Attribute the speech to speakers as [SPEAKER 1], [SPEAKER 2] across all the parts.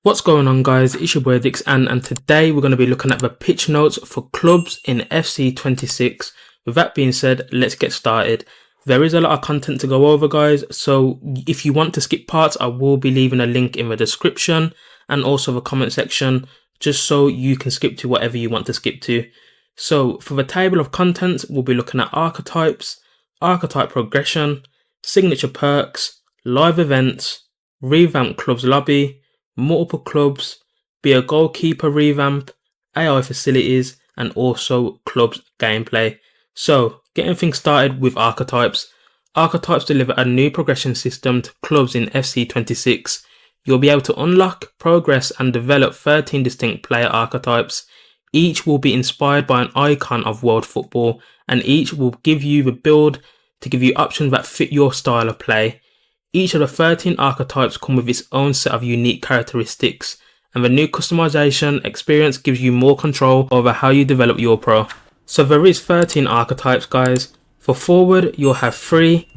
[SPEAKER 1] What's going on, guys? It's your boy Addictzant, and today we're going to be looking at the pitch notes for clubs in FC 26. With that being said, let's get started. There is a lot of content to go over, guys, so if you want to skip parts, I will be leaving a link in the description and also the comment section, just so you can skip to whatever you want to skip to. So for the table of contents, we'll be looking at archetypes, archetype progression, signature perks, live events, revamped clubs lobby, multiple clubs, be a goalkeeper revamp, AI facilities, and also clubs gameplay. So getting things started with archetypes. Archetypes deliver a new progression system to clubs in FC 26. You'll be able to unlock, progress, and develop 13 distinct player archetypes. Each will be inspired by an icon of world football, and each will give you the build to give you options that fit your style of play. Each of the 13 archetypes come with its own set of unique characteristics, and the new customization experience gives you more control over how you develop your pro. So there is 13 archetypes, guys. For forward, you'll have 3.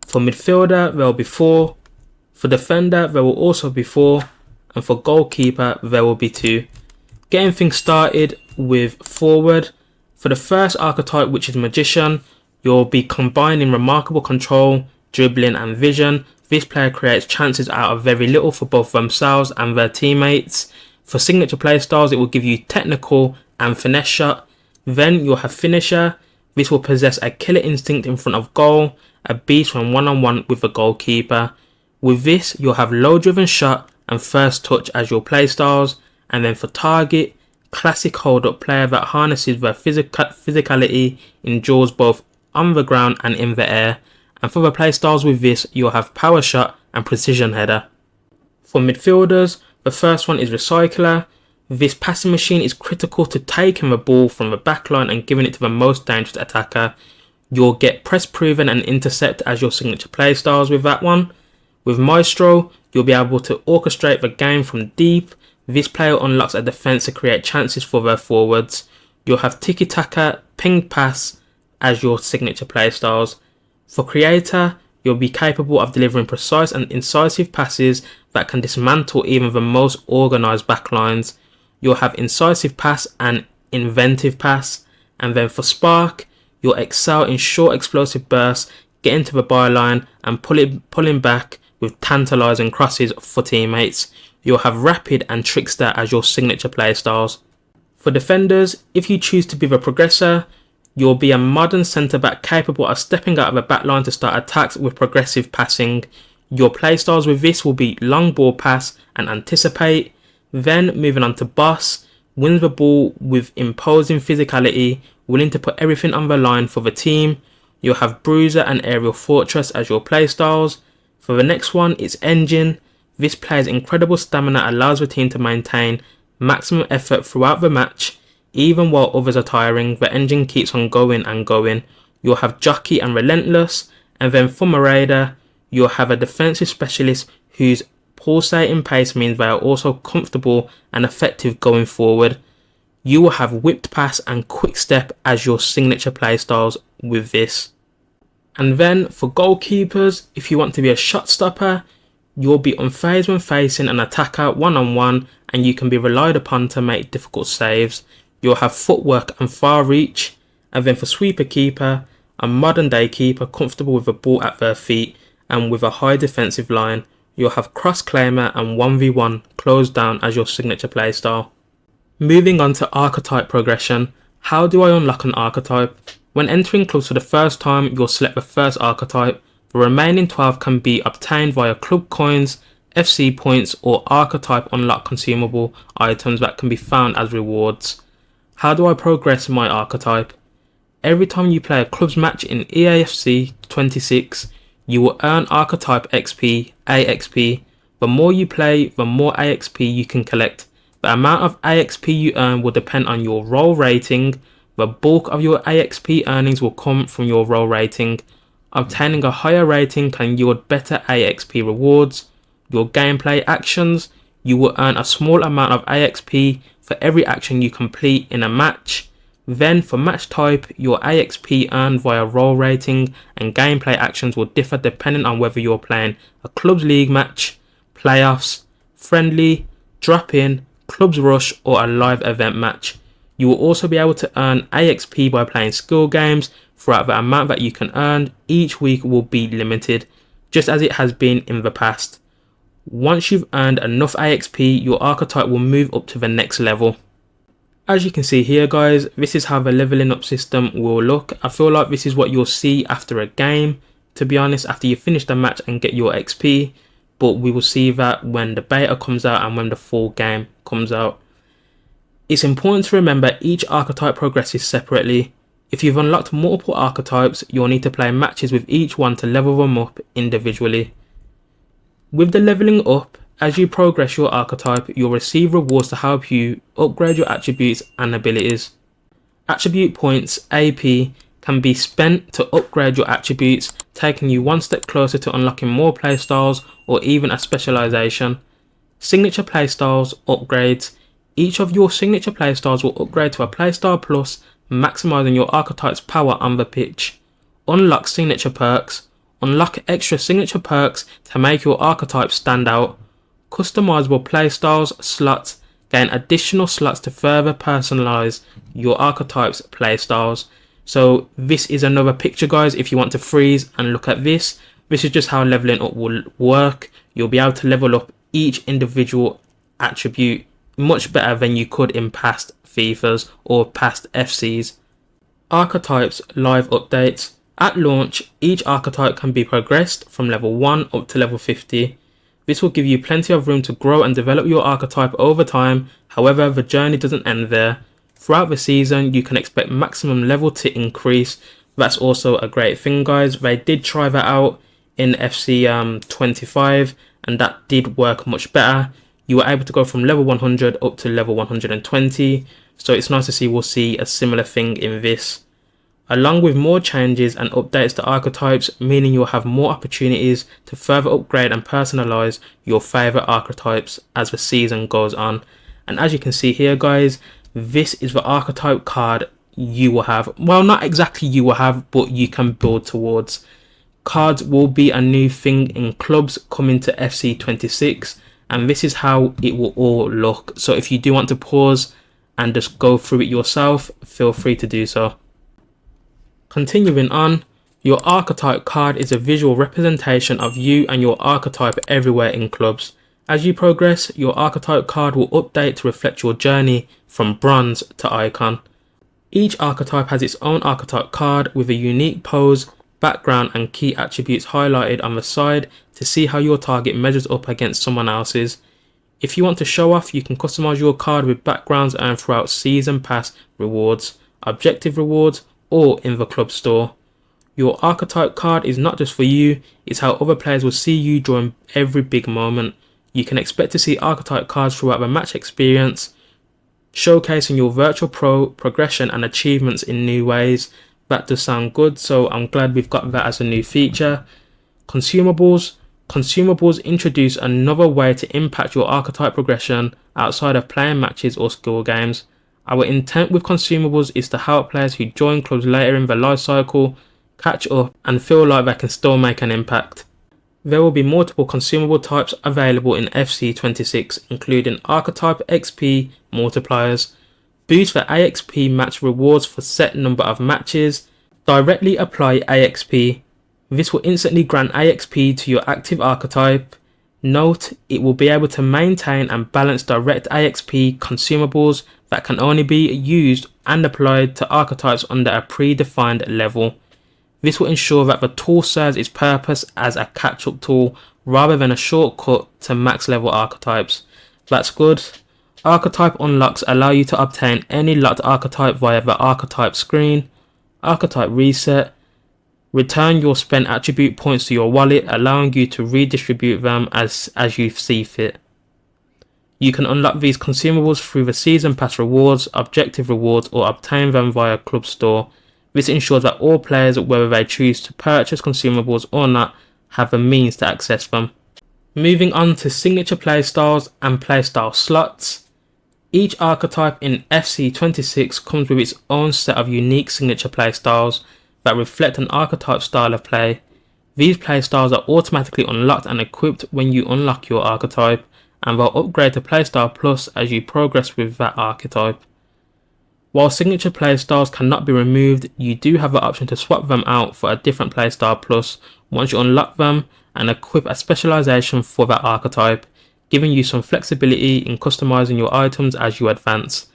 [SPEAKER 1] For midfielder, there will be 4. For defender, there will also be 4. And for goalkeeper, there will be 2. Getting things started with forward. For the first archetype, which is magician, you'll be combining remarkable control, dribbling, and vision. This player creates chances out of very little for both themselves and their teammates. For signature playstyles, it will give you technical and finesse shot. Then you'll have finisher. This will possess a killer instinct in front of goal, a beast when one-on-one with the goalkeeper. With this, you'll have low driven shot and first touch as your playstyles. And then for target, classic hold-up player that harnesses their physicality, endures both on the ground and in the air. And for the playstyles with this, you'll have power shot and precision header. For midfielders, the first one is recycler. This passing machine is critical to taking the ball from the backline and giving it to the most dangerous attacker. You'll get press proven and intercept as your signature playstyles with that one. With maestro, you'll be able to orchestrate the game from deep. This player unlocks a defense to create chances for their forwards. You'll have tiki-taka, ping pass as your signature playstyles. For creator, you'll be capable of delivering precise and incisive passes that can dismantle even the most organised backlines. You'll have incisive pass and inventive pass. And then for spark, you'll excel in short explosive bursts, get into the byline and pulling back with tantalising crosses for teammates. You'll have rapid and trickster as your signature playstyles. For defenders, if you choose to be the progressor, you'll be a modern centre-back capable of stepping out of the backline to start attacks with progressive passing. Your playstyles with this will be long ball pass and anticipate. Then moving on to boss, wins the ball with imposing physicality, willing to put everything on the line for the team. You'll have bruiser and aerial fortress as your playstyles. For the next one, it's engine. This player's incredible stamina allows the team to maintain maximum effort throughout the match. Even while others are tiring, the engine keeps on going and going. You'll have jockey and relentless. And then for Marauder, you'll have a defensive specialist whose pulsating pace means they are also comfortable and effective going forward. You will have whipped pass and quick step as your signature playstyles with this. And then for goalkeepers, if you want to be a shot stopper, you'll be unfazed when facing an attacker one-on-one, and you can be relied upon to make difficult saves. You'll have footwork and far reach. And then for sweeper keeper, a modern day keeper comfortable with the ball at their feet and with a high defensive line. You'll have cross claimer and 1v1 closed down as your signature playstyle. Moving on to archetype progression. How do I unlock an archetype? When entering clubs for the first time, you'll select the first archetype. The remaining 12 can be obtained via club coins, FC points, or archetype unlock consumable items that can be found as rewards. How do I progress my archetype? Every time you play a clubs match in EAFC 26, you will earn archetype XP, AXP. The more you play, the more AXP you can collect. The amount of AXP you earn will depend on your role rating. The bulk of your AXP earnings will come from your role rating. Obtaining a higher rating can yield better AXP rewards. Your gameplay actions, you will earn a small amount of AXP for every action you complete in a match. Then for match type, your AXP earned via role rating and gameplay actions will differ depending on whether you're playing a clubs league match, playoffs, friendly, drop-in, clubs rush, or a live event match. You will also be able to earn AXP by playing skill games. Throughout the amount that you can earn each week will be limited, just as it has been in the past. Once you've earned enough AXP, your archetype will move up to the next level. As you can see here guys, this is how the leveling up system will look. I feel like this is what you'll see after a game, to be honest, after you finish the match and get your XP, but we will see that when the beta comes out and when the full game comes out. It's important to remember each archetype progresses separately. If you've unlocked multiple archetypes, you'll need to play matches with each one to level them up individually. With the leveling up, as you progress your archetype, you'll receive rewards to help you upgrade your attributes and abilities. Attribute points, AP, can be spent to upgrade your attributes, taking you one step closer to unlocking more playstyles or even a specialization. Signature playstyles upgrades. Each of your signature playstyles will upgrade to a playstyle plus, maximizing your archetype's power on the pitch. Unlock signature perks. Unlock extra signature perks to make your archetype stand out. Customizable playstyles slots. Gain additional slots to further personalize your archetype's playstyles. So this is another picture guys. If you want to freeze and look at this, this is just how leveling up will work. You'll be able to level up each individual attribute much better than you could in past FIFAs or past FCs. Archetypes live updates. At launch, each archetype can be progressed from level 1 up to level 50. This will give you plenty of room to grow and develop your archetype over time. However, the journey doesn't end there. Throughout the season, you can expect maximum level to increase. That's also a great thing guys. They did try that out in FC 25 and that did work much better. You were able to go from level 100 up to level 120, so it's nice to see we'll see a similar thing in this. Along with more changes and updates to archetypes, meaning you'll have more opportunities to further upgrade and personalize your favorite archetypes as the season goes on. And as you can see here guys, this is the archetype card you will have. Well, not exactly you will have, but you can build towards. Cards will be a new thing in clubs coming to FC 26. And this is how it will all look. So if you do want to pause and just go through it yourself, feel free to do so. Continuing on, your archetype card is a visual representation of you and your archetype everywhere in clubs. As you progress, your archetype card will update to reflect your journey from bronze to icon. Each archetype has its own archetype card with a unique pose, background and key attributes highlighted on the side to see how your target measures up against someone else's. If you want to show off, you can customize your card with backgrounds earned throughout season pass rewards, objective rewards, or in the club store. Your archetype card is not just for you, it's how other players will see you during every big moment. You can expect to see archetype cards throughout the match experience, showcasing your virtual pro progression and achievements in new ways. That does sound good, so I'm glad we've got that as a new feature. Consumables. Consumables introduce another way to impact your archetype progression outside of playing matches or skill games. Our intent with consumables is to help players who join clubs later in their life cycle catch up and feel like they can still make an impact. There will be multiple consumable types available in FC 26, including Archetype XP multipliers, boost for AXP match rewards for set number of matches, directly apply AXP. This will instantly grant AXP to your active archetype. Note, it will be able to maintain and balance direct AXP consumables that can only be used and applied to archetypes under a predefined level. This will ensure that the tool serves its purpose as a catch-up tool rather than a shortcut to max level archetypes. That's good. Archetype unlocks allow you to obtain any locked archetype via the archetype screen. Archetype reset. Return your spent attribute points to your wallet, allowing you to redistribute them as you see fit. You can unlock these consumables through the season pass rewards, objective rewards, or obtain them via club store. This ensures that all players, whether they choose to purchase consumables or not, have the means to access them. Moving on to signature playstyles and playstyle slots. Each archetype in FC 26 comes with its own set of unique signature playstyles that reflect an archetype style of play. These playstyles are automatically unlocked and equipped when you unlock your archetype, and they'll upgrade to Playstyle Plus as you progress with that archetype. While signature playstyles cannot be removed, you do have the option to swap them out for a different Playstyle Plus once you unlock them and equip a specialization for that archetype, giving you some flexibility in customizing your items as you advance.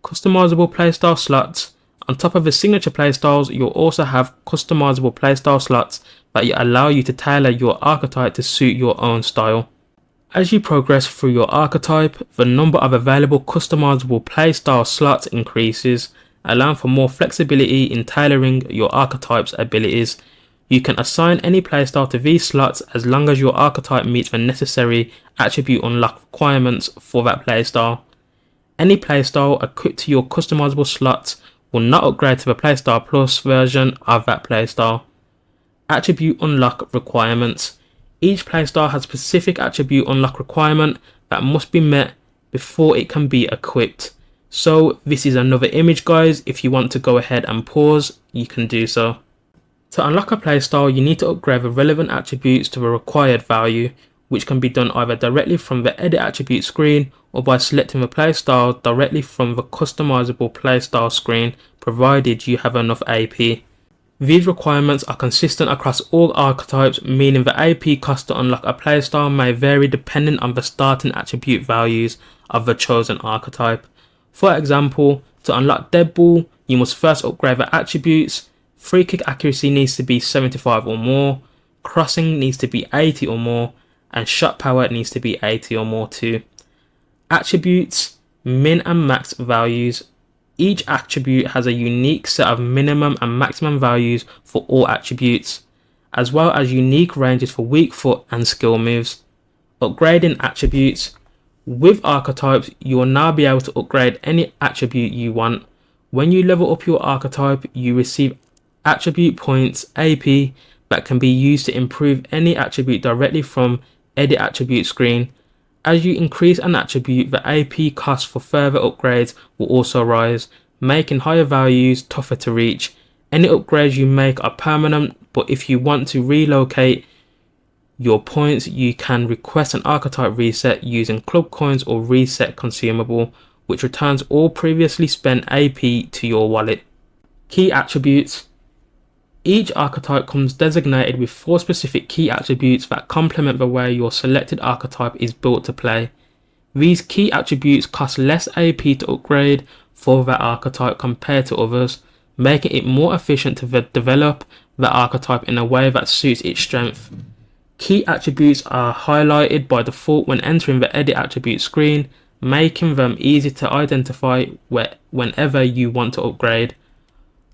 [SPEAKER 1] Customizable playstyle slots. On top of the signature playstyles, you'll also have customizable playstyle slots that allow you to tailor your archetype to suit your own style. As you progress through your archetype, the number of available customizable playstyle slots increases, allowing for more flexibility in tailoring your archetype's abilities. You can assign any playstyle to these slots as long as your archetype meets the necessary attribute unlock requirements for that playstyle. Any playstyle equipped to your customizable slots will not upgrade to the Playstyle Plus version of that playstyle. Attribute unlock requirements. Each playstyle has a specific attribute unlock requirement that must be met before it can be equipped. So this is another image, guys. If you want to go ahead and pause, you can do so. To unlock a playstyle, you need to upgrade the relevant attributes to the required value, which can be done either directly from the edit attribute screen or by selecting the playstyle directly from the customizable playstyle screen, provided you have enough AP. These requirements are consistent across all archetypes, meaning the AP cost to unlock a playstyle may vary depending on the starting attribute values of the chosen archetype. For example, to unlock Dead Ball, you must first upgrade the attributes. Free kick accuracy needs to be 75 or more, crossing needs to be 80 or more, and shot power needs to be 80 or more too. Attributes, min and max values. Each attribute has a unique set of minimum and maximum values for all attributes, as well as unique ranges for weak foot and skill moves. Upgrading attributes. With archetypes, you will now be able to upgrade any attribute you want. When you level up your archetype, you receive attribute points, AP, that can be used to improve any attribute directly from edit attribute screen. As you increase an attribute, the AP cost for further upgrades will also rise, making higher values tougher to reach. Any upgrades you make are permanent, but if you want to relocate your points, you can request an archetype reset using club coins or reset consumable, which returns all previously spent AP to your wallet. Key attributes. Each archetype comes designated with 4 specific key attributes that complement the way your selected archetype is built to play. These key attributes cost less AP to upgrade for that archetype compared to others, making it more efficient to develop the archetype in a way that suits its strength. Key attributes are highlighted by default when entering the edit attribute screen, making them easy to identify whenever you want to upgrade.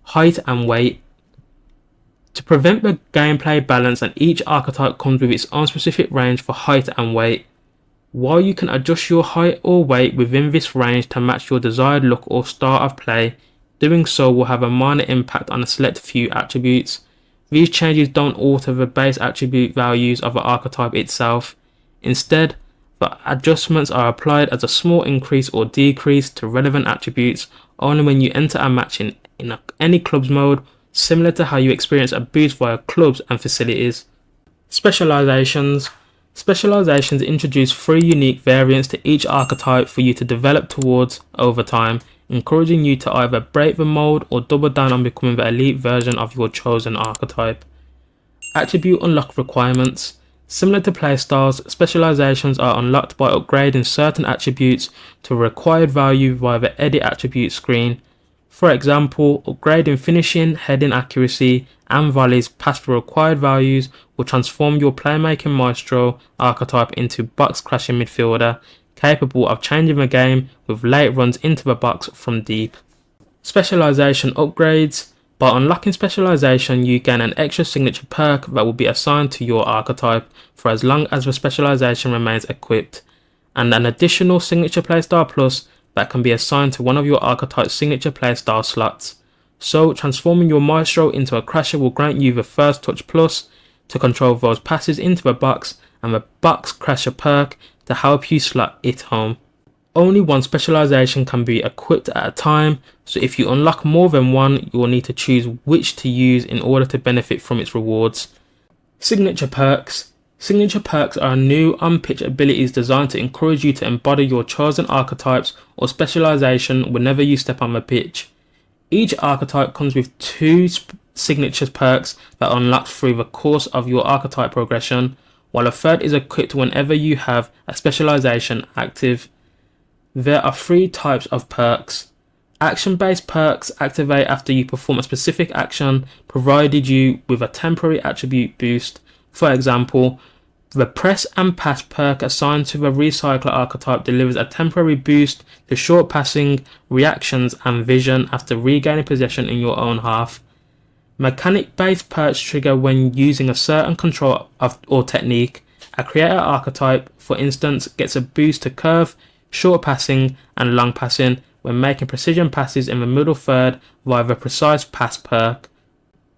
[SPEAKER 1] Height and weight. To prevent the gameplay balance, and each archetype comes with its own specific range for height and weight. While you can adjust your height or weight within this range to match your desired look or style of play, doing so will have a minor impact on a select few attributes. These changes don't alter the base attribute values of the archetype itself. Instead, the adjustments are applied as a small increase or decrease to relevant attributes only when you enter a match in any clubs mode, similar to how you experience a boost via clubs and facilities. Specializations. Specializations introduce 3 unique variants to each archetype for you to develop towards over time, encouraging you to either break the mold or double down on becoming the elite version of your chosen archetype. Attribute unlock requirements. Similar to playstyles, specializations are unlocked by upgrading certain attributes to a required value via the edit attribute screen. For example, upgrading finishing, heading accuracy, and volleys past the required values will transform your playmaking maestro archetype into box crashing midfielder, capable of changing the game with late runs into the box from deep. Specialization upgrades. By unlocking specialization, you gain an extra signature perk that will be assigned to your archetype for as long as the specialization remains equipped, and an additional signature playstyle plus that can be assigned to one of your archetype's signature playstyle slots. So, transforming your maestro into a crasher will grant you the first touch plus to control those passes into the box, and the box crasher perk to help you slot it home. Only one specialization can be equipped at a time, so if you unlock more than one, you will need to choose which to use in order to benefit from its rewards. Signature perks. Signature perks are new on-pitch abilities designed to encourage you to embody your chosen archetypes or specialization whenever you step on the pitch. Each archetype comes with 2 signature perks that are unlocked through the course of your archetype progression, while a third is equipped whenever you have a specialization active. There are 3 types of perks. Action-based perks activate after you perform a specific action, provided you with a temporary attribute boost. For example, the press and pass perk assigned to the recycler archetype delivers a temporary boost to short passing, reactions and vision after regaining possession in your own half. Mechanic-based perks trigger when using a certain control or technique. A creator archetype, for instance, gets a boost to curve, short passing and long passing when making precision passes in the middle third via the precise pass perk.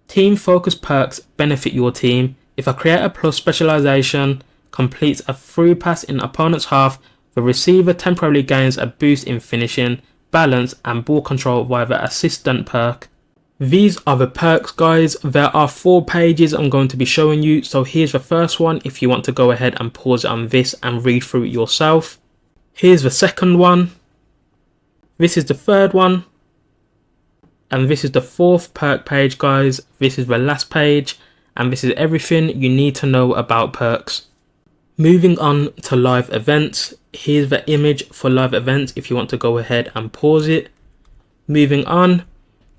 [SPEAKER 1] Team focus perks benefit your team. If a creator plus specialization completes a through pass in opponent's half, the receiver temporarily gains a boost in finishing, balance and ball control via the assistant perk. These are the perks, guys. There are 4 pages I'm going to be showing you, so here's the first one if you want to go ahead and pause it on this and read through it yourself. Here's the second one. This is the third one. And this is the 4th perk page, guys. This is the last page. And this is everything you need to know about perks. Moving on to live events. Here's the image for live events if you want to go ahead and pause it. Moving on,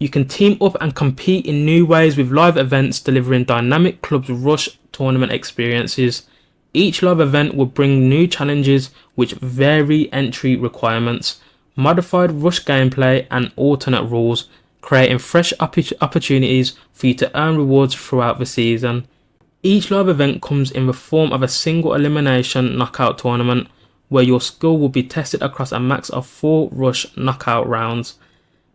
[SPEAKER 1] you can team up and compete in new ways with live events, delivering dynamic clubs rush tournament experiences. Each live event will bring new challenges which vary entry requirements, modified rush gameplay and alternate rules, creating fresh opportunities for you to earn rewards throughout the season. Each live event comes in the form of a single elimination knockout tournament, where your skill will be tested across a max of 4 rush knockout rounds.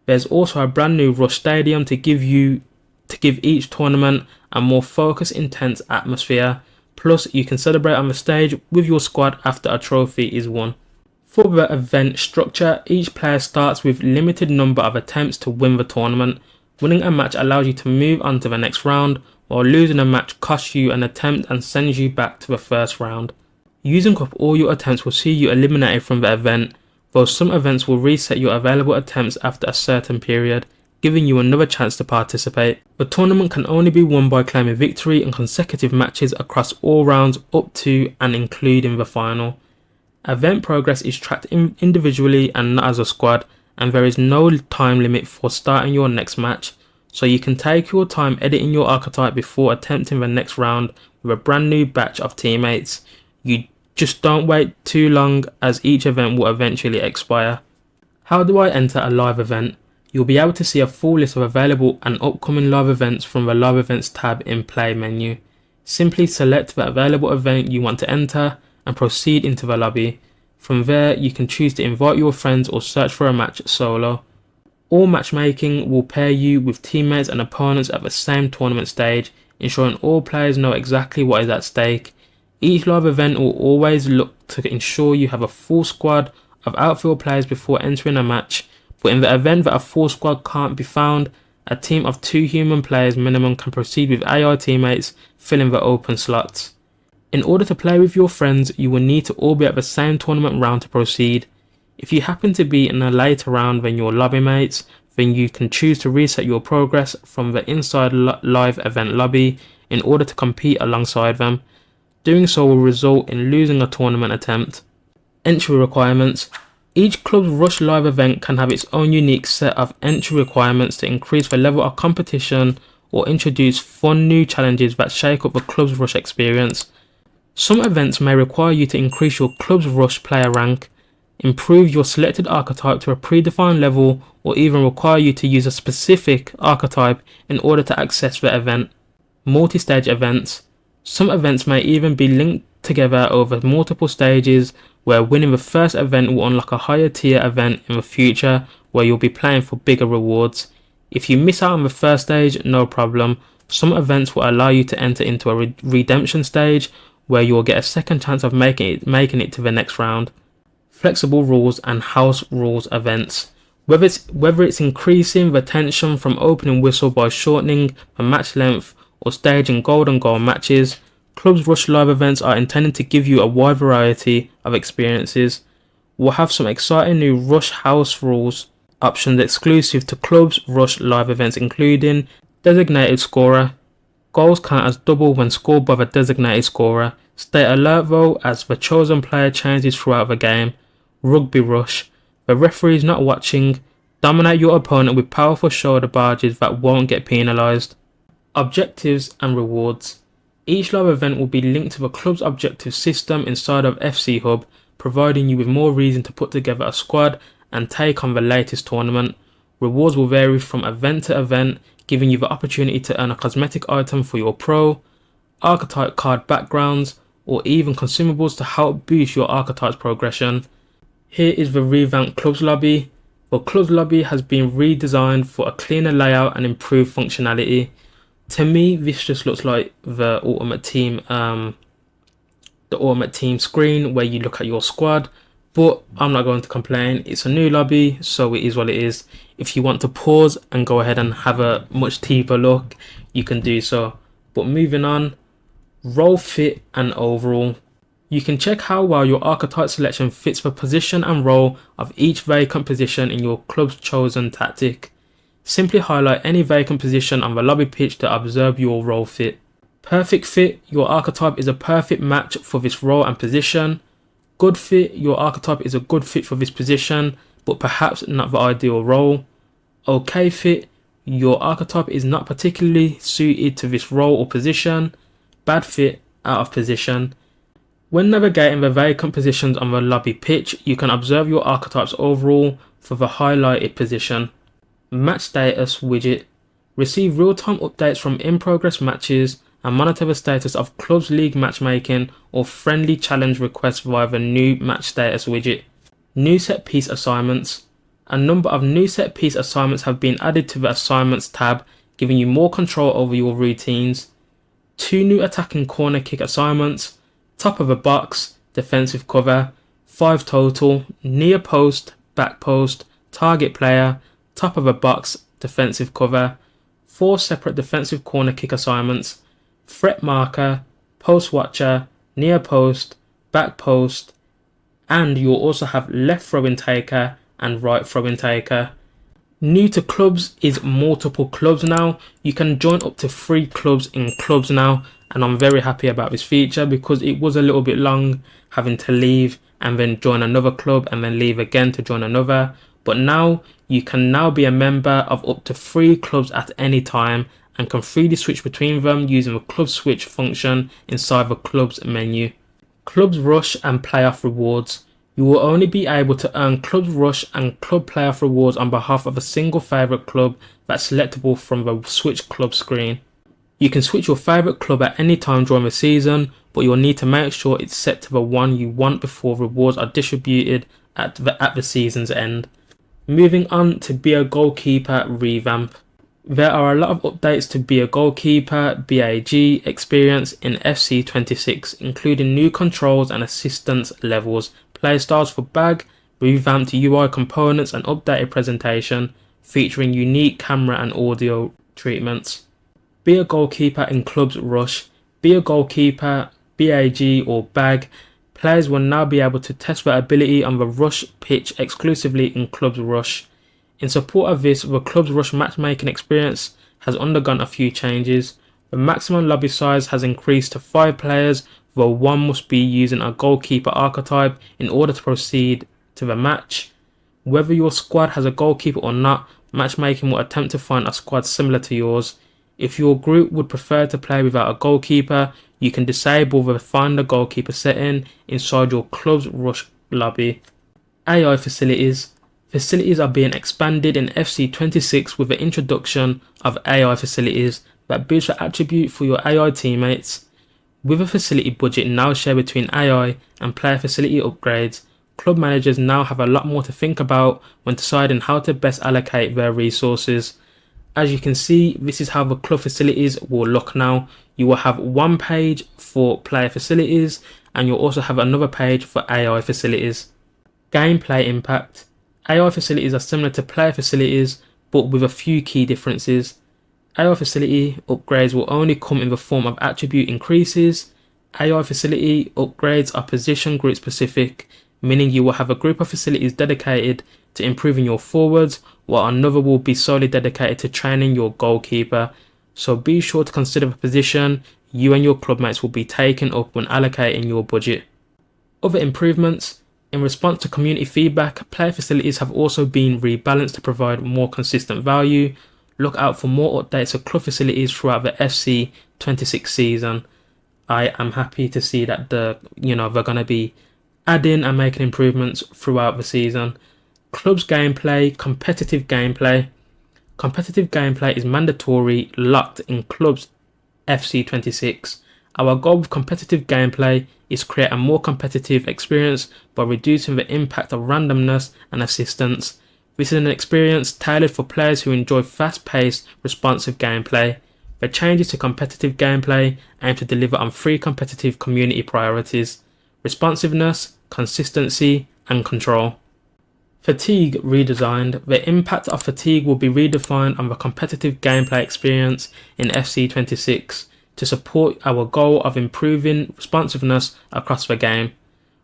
[SPEAKER 1] There's also a brand new rush stadium to give each tournament a more focused, intense atmosphere. Plus, you can celebrate on the stage with your squad after a trophy is won. For the event structure, each player starts with limited number of attempts to win the tournament. Winning a match allows you to move on to the next round, while losing a match costs you an attempt and sends you back to the first round. Using up all your attempts will see you eliminated from the event, though some events will reset your available attempts after a certain period, giving you another chance to participate. The tournament can only be won by claiming victory in consecutive matches across all rounds up to and including the final. Event progress is tracked individually and not as a squad, and there is no time limit for starting your next match, so you can take your time editing your archetype before attempting the next round with a brand new batch of teammates. You just don't wait too long, as each event will eventually expire. How do I enter a live event? You'll be able to see a full list of available and upcoming live events from the live events tab in play menu. Simply select the available event you want to enter and proceed into the lobby. From there, you can choose to invite your friends or search for a match solo. All matchmaking will pair you with teammates and opponents at the same tournament stage, ensuring all players know exactly what is at stake. Each live event will always look to ensure you have a full squad of outfield players before entering a match, but in the event that a full squad can't be found, a team of 2 human players minimum can proceed with AI teammates filling the open slots. In order to play with your friends, you will need to all be at the same tournament round to proceed. If you happen to be in a later round than your lobby mates, then you can choose to reset your progress from the inside live event lobby in order to compete alongside them. Doing so will result in losing a tournament attempt. Entry requirements. Each club's Rush live event can have its own unique set of entry requirements to increase the level of competition or introduce fun new challenges that shake up the club's Rush experience. Some events may require you to increase your club's Rush player rank, improve your selected archetype to a predefined level, or even require you to use a specific archetype in order to access the event. Multi-stage events. Some events may even be linked together over multiple stages, where winning the first event will unlock a higher tier event in the future where you'll be playing for bigger rewards. If you miss out on the first stage, no problem. Some events will allow you to enter into a redemption stage where you'll get a second chance of making it to the next round. Flexible rules and house rules events. Whether it's increasing the tension from opening whistle by shortening the match length or staging golden goal matches, Clubs Rush live events are intended to give you a wide variety of experiences. We'll have some exciting new Rush house rules options exclusive to Clubs Rush live events, including designated scorer, goals count as double when scored by the designated scorer, stay alert vote as the chosen player changes throughout the game, rugby rush, the referee is not watching, dominate your opponent with powerful shoulder barges that won't get penalised. Objectives and rewards. Each live event will be linked to the club's objective system inside of FC Hub, providing you with more reason to put together a squad and take on the latest tournament. Rewards will vary from event to event, giving you the opportunity to earn a cosmetic item for your pro, archetype card backgrounds, or even consumables to help boost your archetypes progression. Here is the revamped clubs lobby. The clubs lobby has been redesigned for a cleaner layout and improved functionality. To me, this just looks like the Ultimate Team screen where you look at your squad, but I'm not going to complain. It's a new lobby, so it is what it is. If you want to pause and go ahead and have a much deeper look, you can do so. But moving on, role fit and overall. You can check how well your archetype selection fits the position and role of each vacant position in your club's chosen tactic. Simply highlight any vacant position on the lobby pitch to observe your role fit. Perfect fit, your archetype is a perfect match for this role and position. Good fit, your archetype is a good fit for this position, but perhaps not the ideal role. Okay fit, your archetype is not particularly suited to this role or position. Bad fit, out of position. When navigating the vacant positions on the lobby pitch, you can observe your archetypes overall for the highlighted position. Match status widget. Receive real-time updates from in-progress matches and monitor the status of clubs league matchmaking or friendly challenge requests via the new match status widget. New set piece assignments. A number of new set piece assignments have been added to the assignments tab, giving you more control over your routines. 2 new attacking corner kick assignments. Top of a box, defensive cover. 5 total, near post, back post, target player, top of a box, defensive cover. 4 separate defensive corner kick assignments. Threat marker, post watcher, near post, back post, and you'll also have left throw-in taker and right throw-in taker. New to clubs is multiple clubs now. You can join up to 3 clubs in clubs now, and I'm very happy about this feature because it was a little bit long having to leave and then join another club and then leave again to join another. But now you can now be a member of up to 3 clubs at any time and can freely switch between them using the club switch function inside the clubs menu. Clubs Rush and Playoff rewards. You will only be able to earn Clubs Rush and Club Playoff rewards on behalf of a single favourite club that's selectable from the switch club screen. You can switch your favourite club at any time during the season, but you'll need to make sure it's set to the one you want before rewards are distributed at the season's end. Moving on to Be a Goalkeeper Revamp. There are a lot of updates to Be a Goalkeeper BAG experience in FC 26, including new controls and assistance levels, playstyles for bag, revamped UI components and updated presentation, featuring unique camera and audio treatments. Be a Goalkeeper in Clubs Rush. Be a Goalkeeper BAG or bag. Players will now be able to test their ability on the Rush pitch exclusively in Clubs Rush. In support of this, the Clubs Rush matchmaking experience has undergone a few changes. The maximum lobby size has increased to 5 players, though one must be using a goalkeeper archetype in order to proceed to the match. Whether your squad has a goalkeeper or not, matchmaking will attempt to find a squad similar to yours. If your group would prefer to play without a goalkeeper, you can disable the Find a Goalkeeper setting inside your Clubs Rush lobby. AI facilities. Facilities are being expanded in FC 26 with the introduction of AI facilities that boost the attribute for your AI teammates. With a facility budget now shared between AI and player facility upgrades, club managers now have a lot more to think about when deciding how to best allocate their resources. As you can see, this is how the club facilities will look now. You will have one page for player facilities and you'll also have another page for AI facilities. Gameplay impact. AI facilities are similar to player facilities but with a few key differences. AI facility upgrades will only come in the form of attribute increases. AI facility upgrades are position group specific, meaning you will have a group of facilities dedicated to improving your forwards, while another will be solely dedicated to training your goalkeeper. So be sure to consider the position you and your clubmates will be taking up when allocating your budget. Other improvements. In response to community feedback, player facilities have also been rebalanced to provide more consistent value. Look out for more updates to club facilities throughout the FC 26 season. I am happy to see that they're going to be adding and making improvements throughout the season. Clubs gameplay, competitive gameplay. Competitive gameplay is mandatory, locked in Clubs FC 26. Our goal with competitive gameplay is to create a more competitive experience by reducing the impact of randomness and assistance. This is an experience tailored for players who enjoy fast-paced, responsive gameplay. The changes to competitive gameplay aim to deliver on 3 competitive community priorities: responsiveness, consistency, and control. Fatigue redesigned. The impact of fatigue will be redefined on the competitive gameplay experience in FC 26 to support our goal of improving responsiveness across the game.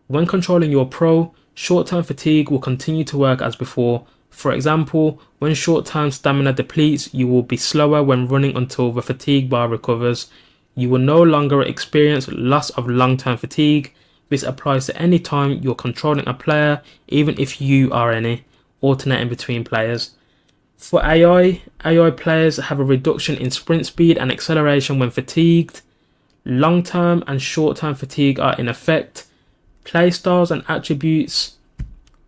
[SPEAKER 1] When controlling your pro, short-term fatigue will continue to work as before. For example, when short-term stamina depletes, you will be slower when running until the fatigue bar recovers. You will no longer experience loss of long-term fatigue. This applies to any time you're controlling a player, even if you are any, alternating between players. For AI players have a reduction in sprint speed and acceleration when fatigued. Long-term and short-term fatigue are in effect. Playstyles and attributes.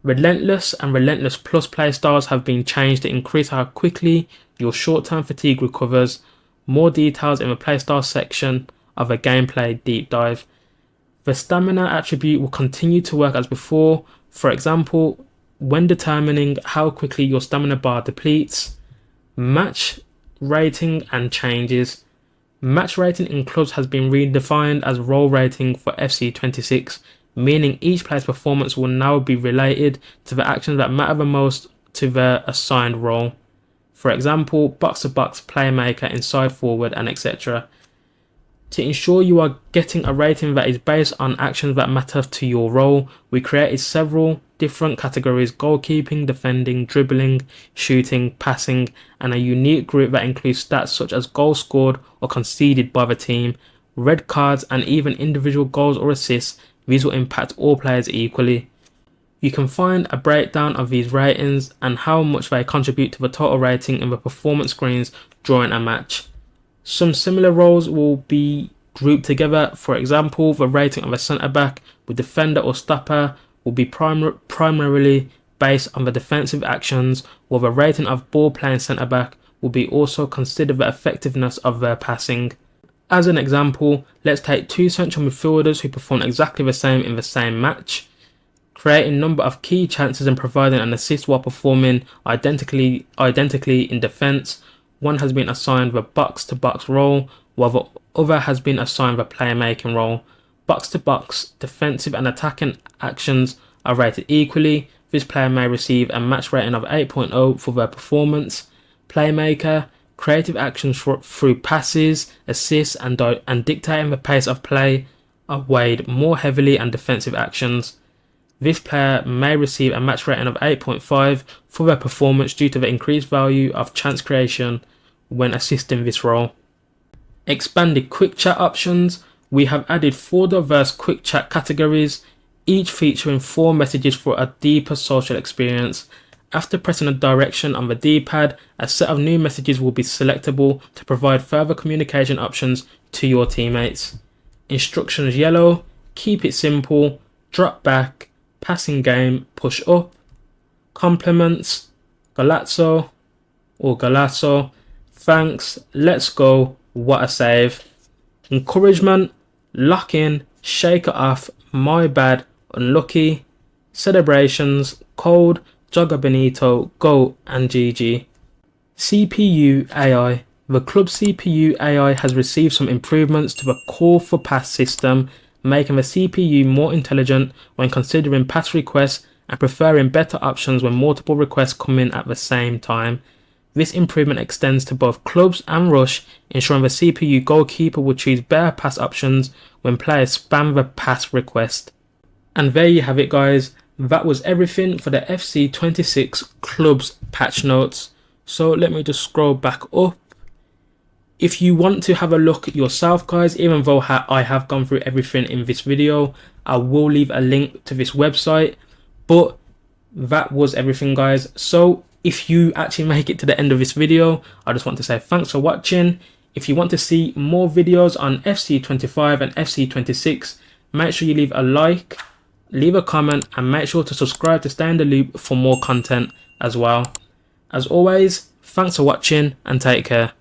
[SPEAKER 1] Relentless and Relentless Plus playstyles have been changed to increase how quickly your short-term fatigue recovers. More details in the playstyle section of a gameplay deep dive. The stamina attribute will continue to work as before. For example, when determining how quickly your stamina bar depletes. Match rating and changes. Match rating in clubs has been redefined as role rating for FC 26, meaning each player's performance will now be related to the actions that matter the most to their assigned role. For example, box-to-box, playmaker, inside forward, and etc. To ensure you are getting a rating that is based on actions that matter to your role, we created several different categories: goalkeeping, defending, dribbling, shooting, passing, and a unique group that includes stats such as goals scored or conceded by the team, red cards, and even individual goals or assists. These will impact all players equally. You can find a breakdown of these ratings and how much they contribute to the total rating in the performance screens during a match. Some similar roles will be grouped together. For example, the rating of a centre-back with defender or stopper will be primarily based on the defensive actions, while the rating of ball-playing centre-back will be also consider the effectiveness of their passing. As an example, let's take 2 central midfielders who perform exactly the same in the same match, creating a number of key chances and providing an assist while performing identically in defence. One has been assigned the box-to-box role, while the other has been assigned the playmaking role. Box-to-box, defensive and attacking actions are rated equally. This player may receive a match rating of 8.0 for their performance. Playmaker, creative actions through passes, assists and dictating the pace of play are weighed more heavily than defensive actions. This player may receive a match rating of 8.5 for their performance due to the increased value of chance creation when assisting this role. Expanded quick chat options. We have added 4 diverse quick chat categories, each featuring 4 messages for a deeper social experience. After pressing a direction on the D-pad, a set of new messages will be selectable to provide further communication options to your teammates. Instructions yellow, keep it simple, drop back, passing game, push up. Compliments, Galazzo or Galasso, thanks, let's go, what a save. Encouragement, lock in, shake it off, my bad, unlucky. Celebrations, cold, Jogger Benito, go and GG. CPU AI. The club CPU AI has received some improvements to the call for pass system, making the CPU more intelligent when considering pass requests and preferring better options when multiple requests come in at the same time. This improvement extends to both clubs and rush, ensuring the CPU goalkeeper will choose better pass options when players spam the pass request. And there you have it guys, that was everything for the FC 26 clubs patch notes. So let me just scroll back up. If you want to have a look yourself guys, even though I have gone through everything in this video, I will leave a link to this website. But that was everything guys. So if you actually make it to the end of this video, I just want to say thanks for watching. If you want to see more videos on FC 25 and FC 26, make sure you leave a like, leave a comment, and make sure to subscribe to stay in the loop for more content as well. As always, thanks for watching and take care.